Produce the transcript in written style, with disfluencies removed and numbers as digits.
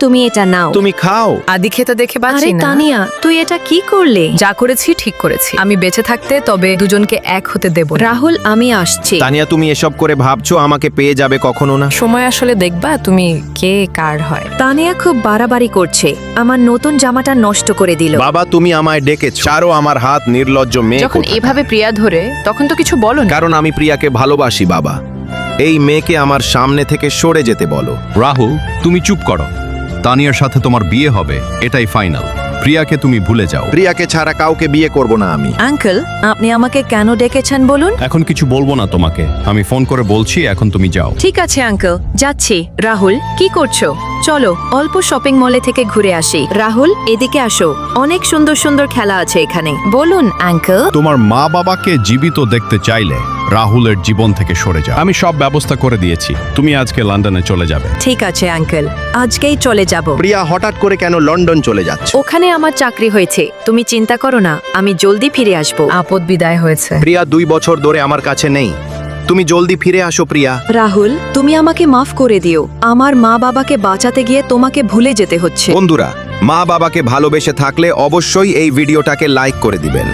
তুমি এটা নাও। তুমি খাও। আদি খেতে দেখে আরে বাঁচি না। তানিয়া, তুই এটা কি করলে? যা করেছি ঠিক করেছি। আমি বেঁচে থাকতে তবে দুজনকে এক হতে দেব না। রাহুল, আমি আসছি। তানিয়া, তুমি এসব করে ভাবছো আমাকে পেয়ে যাবে কখনো না। সময় আসলে দেখবা তুমি কে কার হয়। তানিয়া খুব বাড়াবাড়ি করছে, আমার নতুন জামাটা নষ্ট করে দিল। বাবা, তুমি আমায় ডেকেছো। ছাড়ো আমার হাত, নির্লজ্জ মেয়ে যখন কোথাকার। এভাবে প্রিয়া ধরে তখন তো কিছু বলো না। কারণ আমি প্রিয়াকে ভালোবাসি বাবা। এই মেয়েকে আমার সামনে থেকে সরে যেতে বলো। রাহুল, তুমি চুপ করো। তানিয়ার সাথে তোমার বিয়ে হবে, এটাই ফাইনাল। প্রিয়াকে তুমি ভুলে যাও। প্রিয়াকে ছাড়া কাউকে বিয়ে করব না আমি। আঙ্কেল, আপনি আমাকে কেন ডেকেছেন বলুন? এখন কিছু বলবো না তোমাকে, আমি ফোন করে বলছি, এখন তুমি যাও। ঠিক আছে আঙ্কেল, যাচ্ছি। রাহুল, কি করছো? চলো অল্প শপিং মলে থেকে ঘুরে আসি। রাহুল, এদিকে আসো, অনেক সুন্দর সুন্দর খেলা আছে এখানে। বলুন আঙ্কেল। তোমার মা বাবাকে জীবিত দেখতে চাইলে রাহুলের জীবন থেকে সরে যাও। আমি সব ব্যবস্থা করে দিয়েছি, তুমি আজকে লন্ডনে চলে যাবে। ঠিক আছে আঙ্কেল, আজকেই চলে যাব। প্রিয়া হঠাৎ করে কেন লন্ডন চলে যাচ্ছে? ওখানে আমার চাকরি হয়েছে, তুমি চিন্তা করো না, আমি জলদি ফিরে আসবো। আপদ বিদায় হয়েছে। প্রিয়া 2 বছর ধরে আমার কাছে নেই। তুমি জলদি ফিরে আসো প্রিয়া। রাহুল, তুমি আমাকে মাফ করে দিও। আমার মা বাবাকে বাঁচাতে গিয়ে তোমাকে ভুলে যেতে হচ্ছে। বন্ধুরা, মা বাবাকে ভালোবেসে থাকলে অবশ্যই এই ভিডিওটাকে লাইক করে দিবেন।